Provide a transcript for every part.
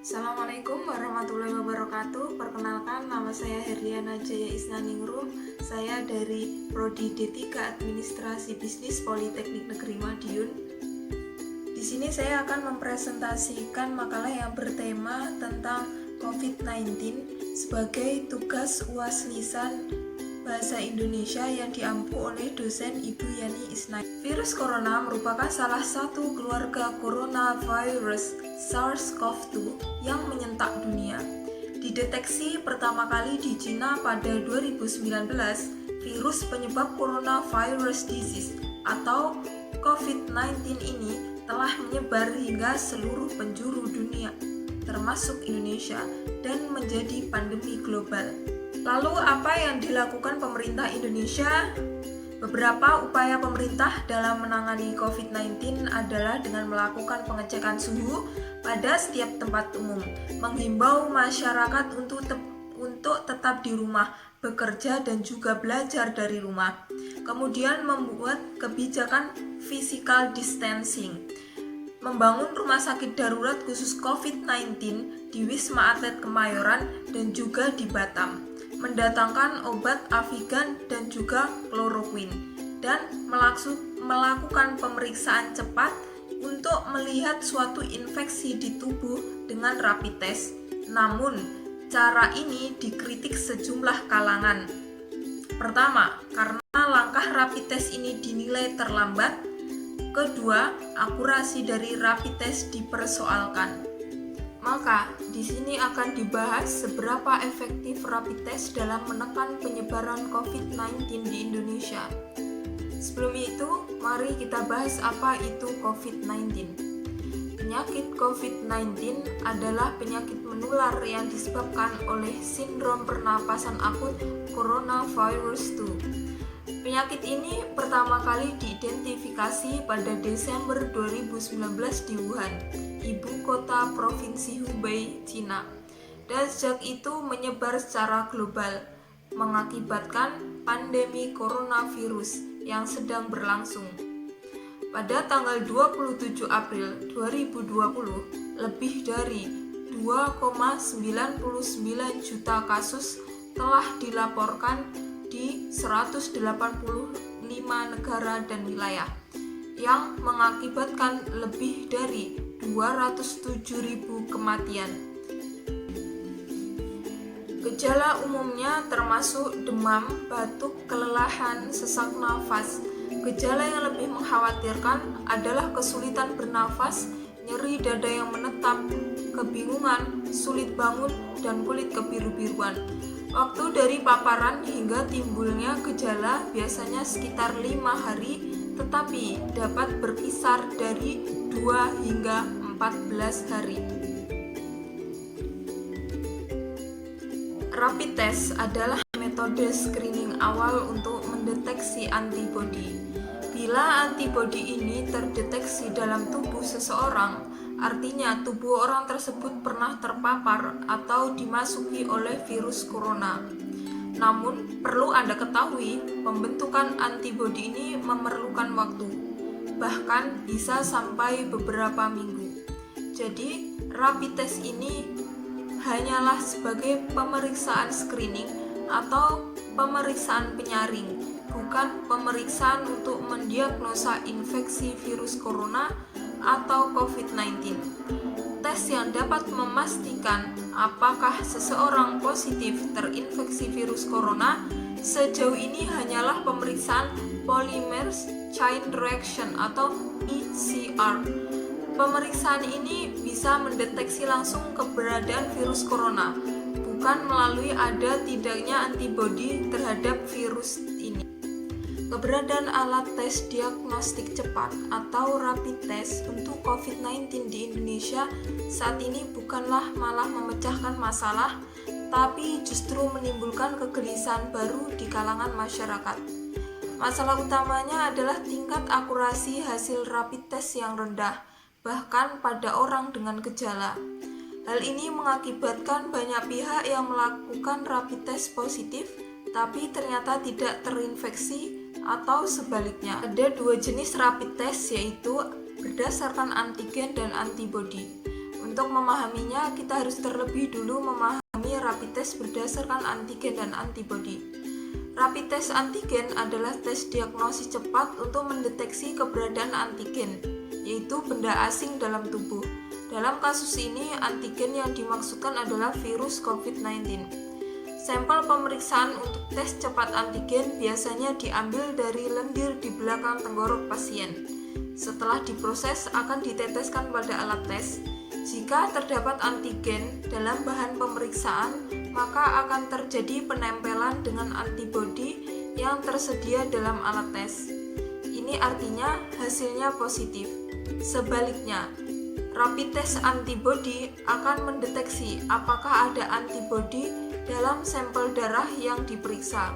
Assalamualaikum warahmatullahi wabarakatuh. Perkenalkan, nama saya Herliana Jaya Isnaningrum. Saya dari Prodi D3 Administrasi Bisnis Politeknik Negeri Madiun. Di sini saya akan mempresentasikan makalah yang bertema tentang COVID-19 sebagai tugas UAS Lisan Bahasa Indonesia yang diampu oleh dosen Ibu Yani Isnai. Virus corona merupakan salah satu keluarga coronavirus SARS-CoV-2 yang menyentak dunia. Dideteksi pertama kali di Cina pada 2019, virus penyebab coronavirus disease atau COVID-19 ini telah menyebar hingga seluruh penjuru dunia, termasuk Indonesia, dan menjadi pandemi global. Lalu apa yang dilakukan pemerintah Indonesia? Beberapa upaya pemerintah dalam menangani COVID-19 adalah dengan melakukan pengecekan suhu pada setiap tempat umum, menghimbau masyarakat untuk tetap di rumah, bekerja dan juga belajar dari rumah. Kemudian membuat kebijakan physical distancing, membangun rumah sakit darurat khusus COVID-19 di Wisma Atlet Kemayoran dan juga di Batam, mendatangkan obat Avigan dan juga kloroquine, dan melakukan pemeriksaan cepat untuk melihat suatu infeksi di tubuh dengan rapid test. Namun, cara ini dikritik sejumlah kalangan. Pertama, karena langkah rapid test ini dinilai terlambat. Kedua, akurasi dari rapid test dipersoalkan. Maka, di sini akan dibahas seberapa efektif rapid test dalam menekan penyebaran COVID-19 di Indonesia. Sebelum itu, mari kita bahas apa itu COVID-19. Penyakit COVID-19 adalah penyakit menular yang disebabkan oleh sindrom pernapasan akut coronavirus 2. Penyakit ini pertama kali diidentifikasi pada Desember 2019 di Wuhan, ibu kota provinsi Hubei, Cina, dan sejak itu menyebar secara global, mengakibatkan pandemi coronavirus yang sedang berlangsung. Pada tanggal 27 April 2020, lebih dari 2,99 juta kasus telah dilaporkan di 185 negara dan wilayah, yang mengakibatkan lebih dari 207.000 kematian. Gejala umumnya termasuk demam, batuk, kelelahan, sesak nafas. Gejala yang lebih mengkhawatirkan adalah kesulitan bernafas, nyeri dada yang menetap, kebingungan, sulit bangun, dan kulit kebiru-biruan. Waktu dari paparan hingga timbulnya gejala biasanya sekitar 5 hari, tetapi dapat berkisar dari 2 hingga 14 hari. Rapid test adalah metode screening awal untuk mendeteksi antibodi. Bila antibodi ini terdeteksi dalam tubuh seseorang, artinya tubuh orang tersebut pernah terpapar atau dimasuki oleh virus corona. Namun, perlu Anda ketahui, pembentukan antibodi ini memerlukan waktu, bahkan bisa sampai beberapa minggu. Jadi, rapid test ini hanyalah sebagai pemeriksaan screening atau pemeriksaan penyaring, bukan pemeriksaan untuk mendiagnosa infeksi virus corona atau COVID-19. Tes yang dapat memastikan apakah seseorang positif terinfeksi virus corona sejauh ini hanyalah pemeriksaan Polymerase Chain Reaction atau PCR. Pemeriksaan ini bisa mendeteksi langsung keberadaan virus corona, bukan melalui ada tidaknya antibodi terhadap virus ini. Keberadaan alat tes diagnostik cepat atau rapid test untuk COVID-19 di Indonesia saat ini bukanlah malah memecahkan masalah, tapi justru menimbulkan kegelisahan baru di kalangan masyarakat. Masalah utamanya adalah tingkat akurasi hasil rapid test yang rendah, bahkan pada orang dengan gejala. Hal ini mengakibatkan banyak pihak yang melakukan rapid test positif, tapi ternyata tidak terinfeksi, atau sebaliknya. Ada 2 jenis rapid test, yaitu berdasarkan antigen dan antibodi. Untuk memahaminya, kita harus terlebih dulu memahami rapid test berdasarkan antigen dan antibodi. Rapid test antigen adalah tes diagnosis cepat untuk mendeteksi keberadaan antigen, yaitu benda asing dalam tubuh. Dalam kasus ini, antigen yang dimaksudkan adalah virus COVID-19. Sampel pemeriksaan untuk tes cepat antigen biasanya diambil dari lendir di belakang tenggorok pasien. Setelah diproses, akan diteteskan pada alat tes. Jika terdapat antigen dalam bahan pemeriksaan, maka akan terjadi penempelan dengan antibodi yang tersedia dalam alat tes. Ini artinya hasilnya positif. Sebaliknya, rapid test antibodi akan mendeteksi apakah ada antibodi dalam sampel darah yang diperiksa.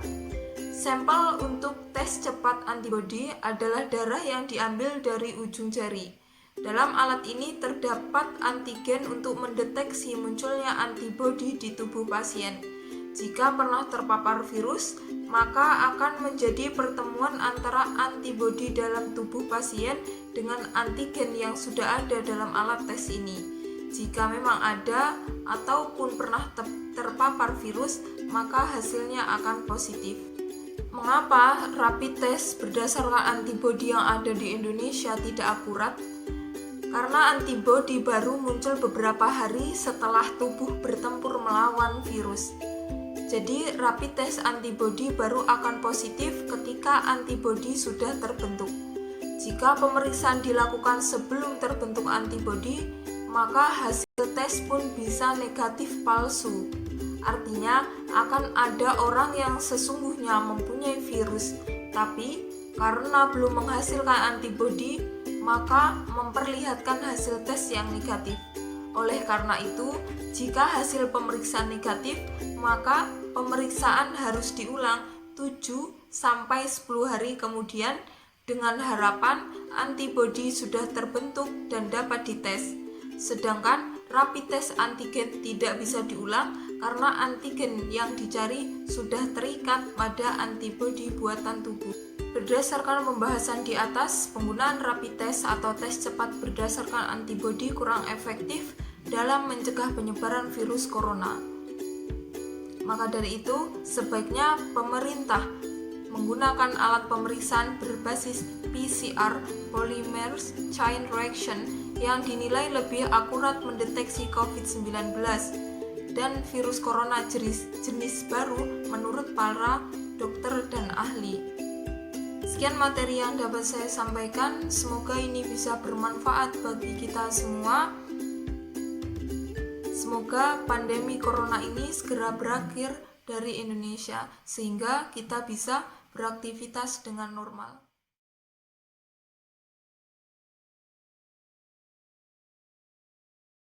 Sampel untuk tes cepat antibodi adalah darah yang diambil dari ujung jari. Dalam alat ini terdapat antigen untuk mendeteksi munculnya antibodi di tubuh pasien. Jika pernah terpapar virus, maka akan menjadi pertemuan antara antibodi dalam tubuh pasien dengan antigen yang sudah ada dalam alat tes ini. Jika memang ada ataupun pernah terpapar virus, maka hasilnya akan positif. Mengapa rapid test berdasarkan antibodi yang ada di Indonesia tidak akurat? Karena antibodi baru muncul beberapa hari setelah tubuh bertempur melawan virus. Jadi rapid test antibodi baru akan positif ketika antibodi sudah terbentuk. Jika pemeriksaan dilakukan sebelum terbentuk antibodi, maka hasil tes pun bisa negatif palsu. Artinya akan ada orang yang sesungguhnya mempunyai virus, tapi karena belum menghasilkan antibodi, maka memperlihatkan hasil tes yang negatif. Oleh karena itu, jika hasil pemeriksaan negatif, maka pemeriksaan harus diulang 7-10 hari kemudian dengan harapan antibodi sudah terbentuk dan dapat dites. Sedangkan rapid test antigen tidak bisa diulang karena antigen yang dicari sudah terikat pada antibodi buatan tubuh. Berdasarkan pembahasan di atas, penggunaan rapid test atau tes cepat berdasarkan antibodi kurang efektif dalam mencegah penyebaran virus corona. Maka dari itu, sebaiknya pemerintah menggunakan alat pemeriksaan berbasis PCR (Polymerase Chain Reaction) yang dinilai lebih akurat mendeteksi COVID-19 dan virus corona jenis baru menurut para dokter dan ahli. Sekian materi yang dapat saya sampaikan, semoga ini bisa bermanfaat bagi kita semua. Semoga pandemi corona ini segera berakhir dari Indonesia, sehingga kita bisa beraktivitas dengan normal.